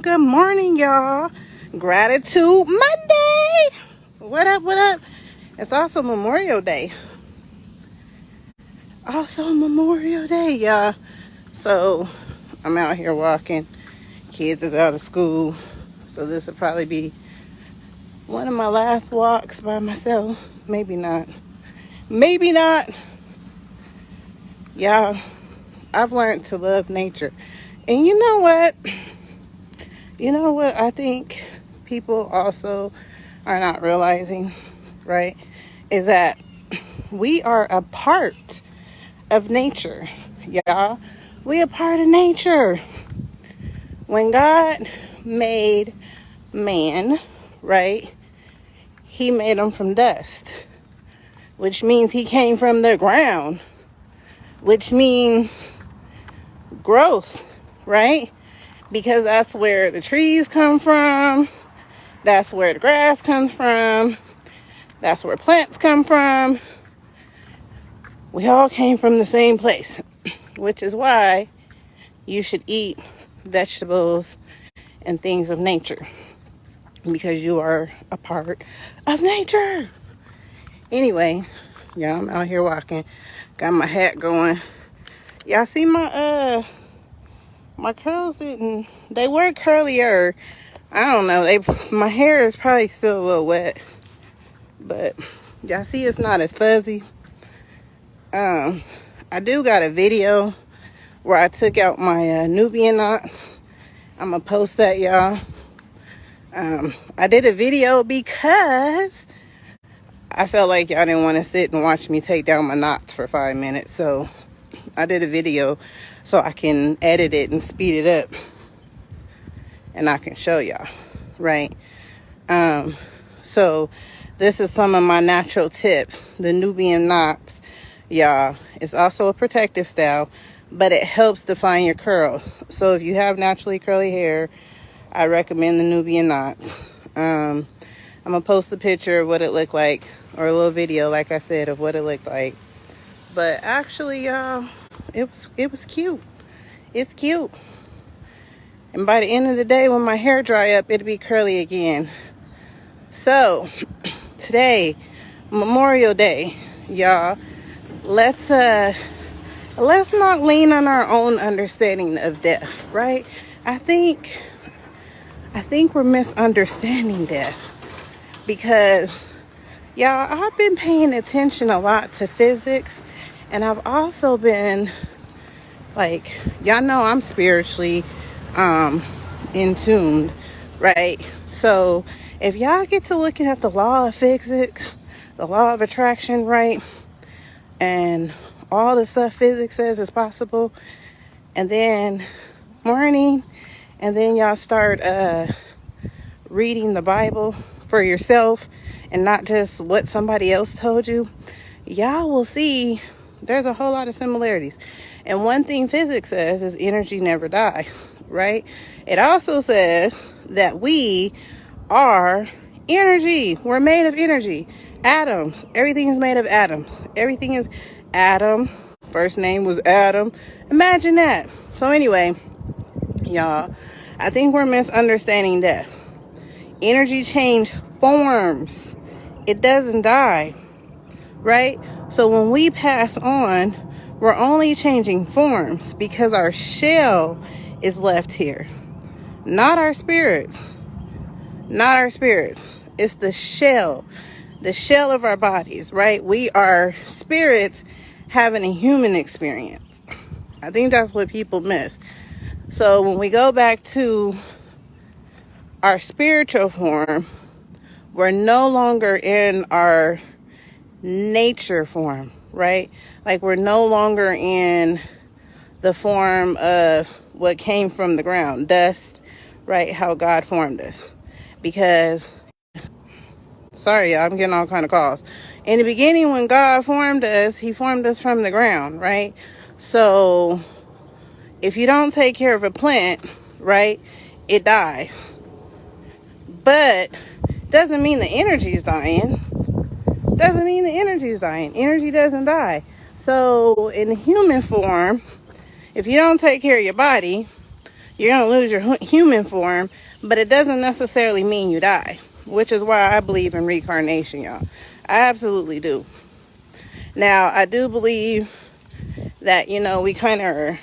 Good morning, y'all. Gratitude Monday. What up, what up? It's also Memorial Day. Y'all. So, I'm out here walking. Kids is out of school. So, this will probably be one of my last walks by myself. Maybe not. Y'all, I've learned to love nature. And you know what? I think people also are not realizing, right? Is that we are a part of nature, y'all. We a part of nature. When God made man, right? He made him from dust, which means he came from the ground, which means growth, right? Because that's where the trees come from. That's where the grass comes from. That's where plants come from. We all came from the same place, which is why you should eat vegetables and things of nature, because you are a part of nature. Anyway, yeah, I'm out here walking. Got my hat going. Y'all see my curls they were curlier. I don't know. My hair is probably still a little wet, but y'all see it's not as fuzzy. I do got a video where I took out my Nubian knots. I'm gonna post that, y'all. I did a video because I felt like y'all didn't want to sit and watch me take down my knots for 5 minutes. So I did a video so I can edit it and speed it up, and I can show y'all, right? So this is some of my natural tips. The Nubian knots, y'all. It's also a protective style, but it helps define your curls. So if you have naturally curly hair, I recommend the Nubian knots. I'm gonna post a picture of what it looked like, or a little video, like I said, of what it looked like. But actually, y'all, it was cute. It's cute. And by the end of the day, when my hair dry up, it'll be curly again. So today, Memorial Day, y'all, let's not lean on our own understanding of death, right? I think we're misunderstanding death, because y'all, I've been paying attention a lot to physics, and I've also been like, y'all know I'm spiritually in tuned, right? So if y'all get to looking at the law of physics, the law of attraction, right, and all the stuff physics says is possible, and then y'all start reading the Bible for yourself and not just what somebody else told you, y'all will see there's a whole lot of similarities. And one thing physics says is energy never dies, right? It also says that we are energy. We're made of energy. Atoms. Everything is made of atoms. Everything is Adam. First name was Adam. Imagine that. So anyway, y'all, I think we're misunderstanding death. Energy change forms. It doesn't die, right? So when we pass on, we're only changing forms because our shell is left here. Not our spirits. It's the shell of our bodies, right? We are spirits having a human experience. I think that's what people miss. So when we go back to our spiritual form, we're no longer in our nature form, right? Like, we're no longer in the form of what came from the ground, dust, right? How God formed us. Because, sorry, I'm getting all kind of calls. In the beginning, when God formed us, he formed us from the ground, right? So if you don't take care of a plant, right, it dies. But doesn't mean the energy's dying. Energy doesn't die. So in human form, if you don't take care of your body, You're going to lose your human form, but it doesn't necessarily mean you die, which is why I believe in reincarnation, y'all. I absolutely do. Now, I do believe that, we kind of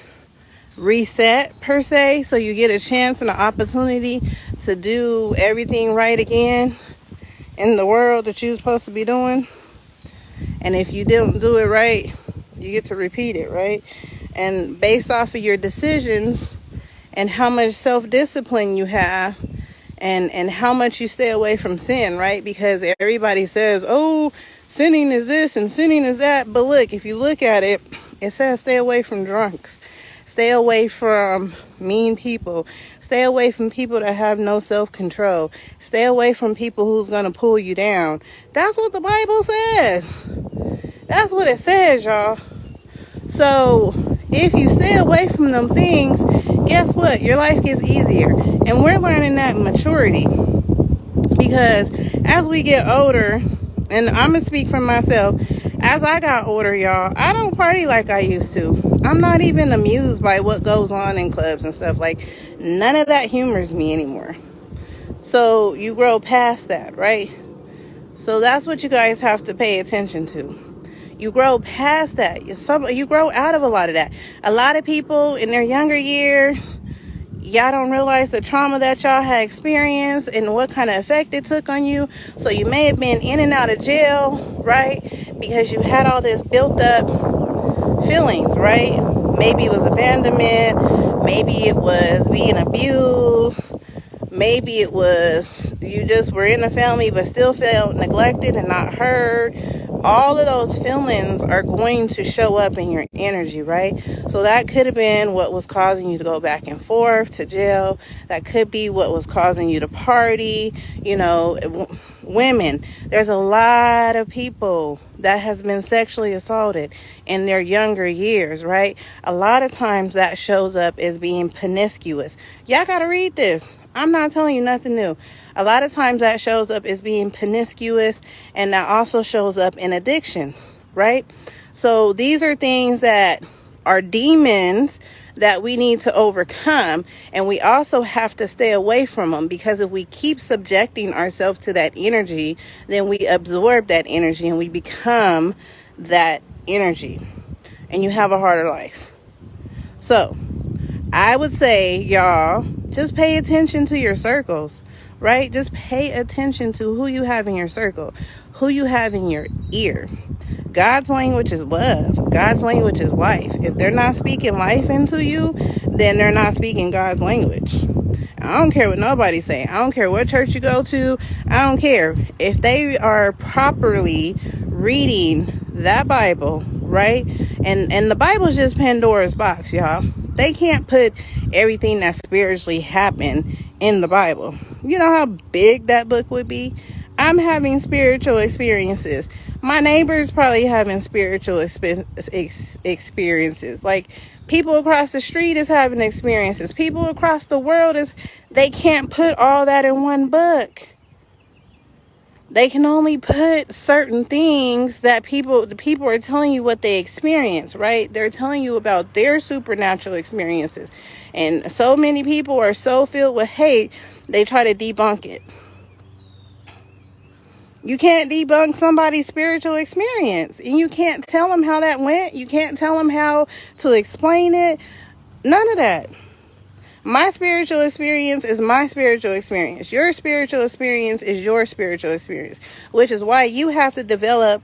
reset, per se, so you get a chance and an opportunity to do everything right again in the world that you're supposed to be doing. And if you didn't do it right, you get to repeat it, right? And based off of your decisions and how much self-discipline you have, and how much you stay away from sin, right? Because everybody says, oh, sinning is this and sinning is that. But look, if you look at it, it says stay away from drunks. Stay away from mean people. Stay away from people that have no self-control. Stay away from people who's going to pull you down. That's what the Bible says. That's what it says, y'all. So if you stay away from them things, guess what? Your life gets easier. And we're learning that in maturity. Because as we get older, and I'm going to speak for myself, as I got older, y'all, I don't party like I used to. I'm not even amused by what goes on in clubs and stuff. Like, none of that humors me anymore. So you grow past that, right? So that's what you guys have to pay attention to. You grow past that. You grow out of a lot of that. A lot of people in their younger years, y'all don't realize the trauma that y'all had experienced and what kind of effect it took on you. So you may have been in and out of jail, right? Because you had all this built up feelings, right? Maybe it was abandonment. Maybe it was being abused. Maybe it was you just were in a family but still felt neglected and not heard. All of those feelings are going to show up in your energy, right? So that could have been what was causing you to go back and forth to jail. That could be what was causing you to party. Women, there's a lot of people that has been sexually assaulted in their younger years, right? A lot of times that shows up as being promiscuous. Y'all got to read this. I'm not telling you nothing new. A lot of times that shows up as being promiscuous, and that also shows up in addictions, right? So these are things that are demons that we need to overcome, and we also have to stay away from them, because if we keep subjecting ourselves to that energy, then we absorb that energy and we become that energy, and you have a harder life. So I would say, y'all, just pay attention to your circles, right? Just pay attention to who you have in your circle, who you have in your ear. God's language is love. God's language is life. If they're not speaking life into you, then they're not speaking God's language. I don't care what nobody say. I don't care what church you go to. I don't care. If they are properly reading that Bible, right? And the Bible's just Pandora's box, y'all. They can't put everything that spiritually happened in the Bible. You know how big that book would be? I'm having spiritual experiences. My neighbor's probably having spiritual experiences. Like, people across the street is having experiences. People across the world they can't put all that in one book. They can only put certain things that the people are telling you what they experience, right? They're telling you about their supernatural experiences. And so many people are so filled with hate, they try to debunk it. You can't debunk somebody's spiritual experience, and you can't tell them how that went. You can't tell them how to explain it. None of that. My spiritual experience is my spiritual experience. Your spiritual experience is your spiritual experience, which is why you have to develop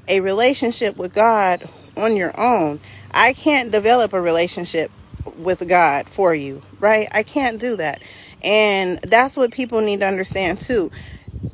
a relationship with God on your own. I can't develop a relationship with God for you, right? I can't do that. And that's what people need to understand too.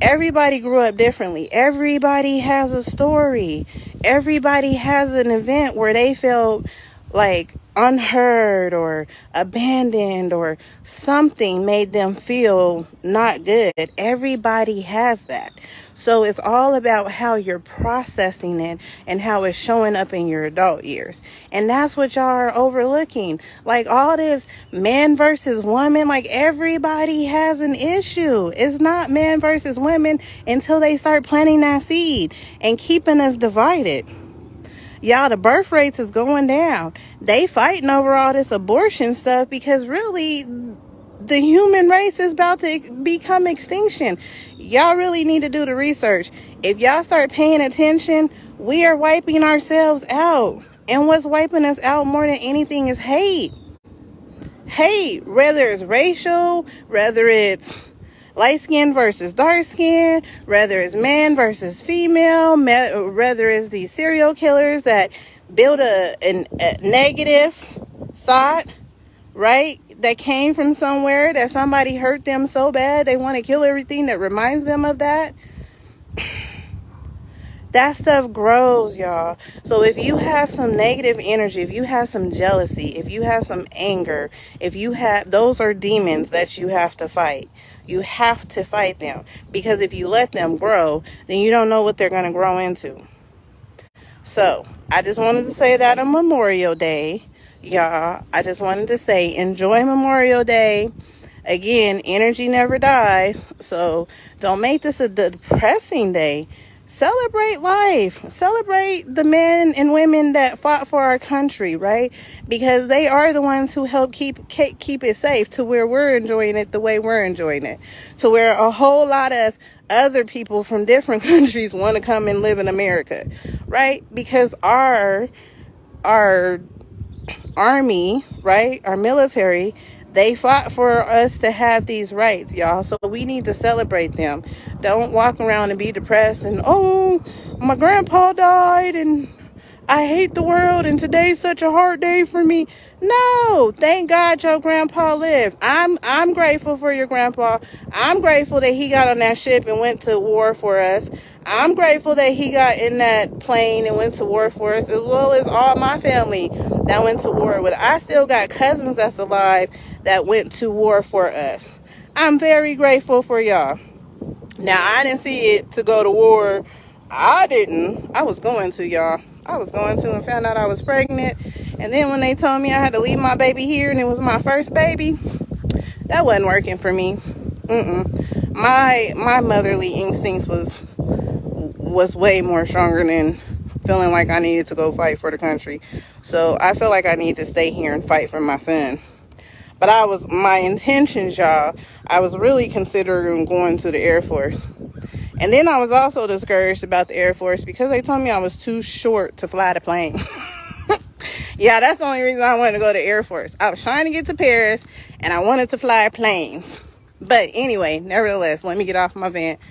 Everybody grew up differently. Everybody has a story. Everybody has an event where they felt like unheard or abandoned, or something made them feel not good. Everybody has that. So it's all about how you're processing it and how it's showing up in your adult years. And that's what y'all are overlooking. Like, all this man versus woman, like, everybody has an issue. It's not man versus women until they start planting that seed and keeping us divided. Y'all, the birth rates is going down. They fighting over all this abortion stuff because really the human race is about to become extinction. Y'all really need to do the research. If y'all start paying attention, we are wiping ourselves out. And what's wiping us out more than anything is hate. Hate, whether it's racial, whether it's light skin versus dark skin, whether it's man versus female, whether it's these serial killers that build a negative thought, right? That came from somewhere, that somebody hurt them so bad they want to kill everything that reminds them of that. That stuff grows, y'all. So if you have some negative energy, if you have some jealousy, if you have some anger, if you have, those are demons that you have to fight. You have to fight them, because if you let them grow, then you don't know what they're going to grow into. So I just wanted to say that on Memorial Day, y'all. I just wanted to say, enjoy Memorial Day. Again, energy never dies. So don't make this a depressing day. Celebrate life. Celebrate the men and women that fought for our country, right? Because they are the ones who help keep it safe to where we're enjoying it the way we're enjoying it. To where a whole lot of other people from different countries want to come and live in America, right? Because our army, right? Our military, they fought for us to have these rights, y'all. So we need to celebrate them. Don't walk around and be depressed and, oh, my grandpa died and I hate the world and today's such a hard day for me. No, thank God your grandpa lived. I'm grateful for your grandpa. I'm grateful that he got on that ship and went to war for us. I'm grateful that he got in that plane and went to war for us, as well as all my family that went to war with. I still got cousins that's alive that went to war for us. I'm very grateful for y'all. Now, I didn't see it to go to war. I didn't. I was going to, y'all. I was going to, and found out I was pregnant. And then when they told me I had to leave my baby here and it was my first baby, that wasn't working for me. My motherly instincts was way more stronger than feeling like I needed to go fight for the country. So I feel like I need to stay here and fight for my son. But my intentions, y'all, I was really considering going to the Air Force. And then I was also discouraged about the Air Force because they told me I was too short to fly the plane. Yeah, that's the only reason I wanted to go to the Air Force. I was trying to get to Paris and I wanted to fly planes. But anyway, nevertheless, let me get off my vent.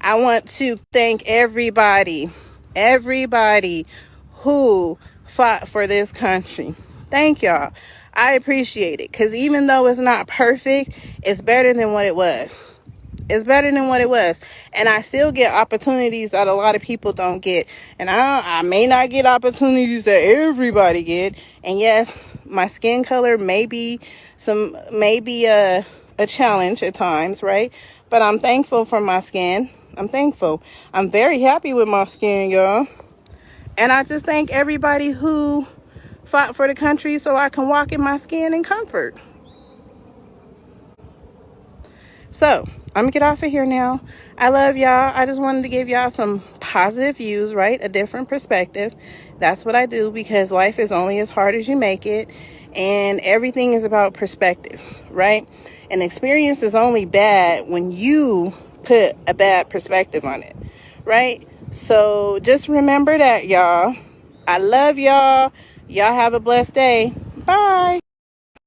I want to thank everybody who fought for this country. Thank y'all. I appreciate it, because even though it's not perfect, it's better than what it was. It's better than what it was. And I still get opportunities that a lot of people don't get. And I may not get opportunities that everybody get. And yes, my skin color may be a challenge at times, right? But I'm thankful for my skin. I'm thankful. I'm very happy with my skin, y'all. And I just thank everybody who fought for the country so I can walk in my skin in comfort. So I'm gonna get off of here now. I love y'all. I just wanted to give y'all some positive views, right? A different perspective. That's what I do, because life is only as hard as you make it, and everything is about perspectives, right? An experience is only bad when you put a bad perspective on it, right? So just remember that, y'all. I love y'all. Y'all have a blessed day. Bye.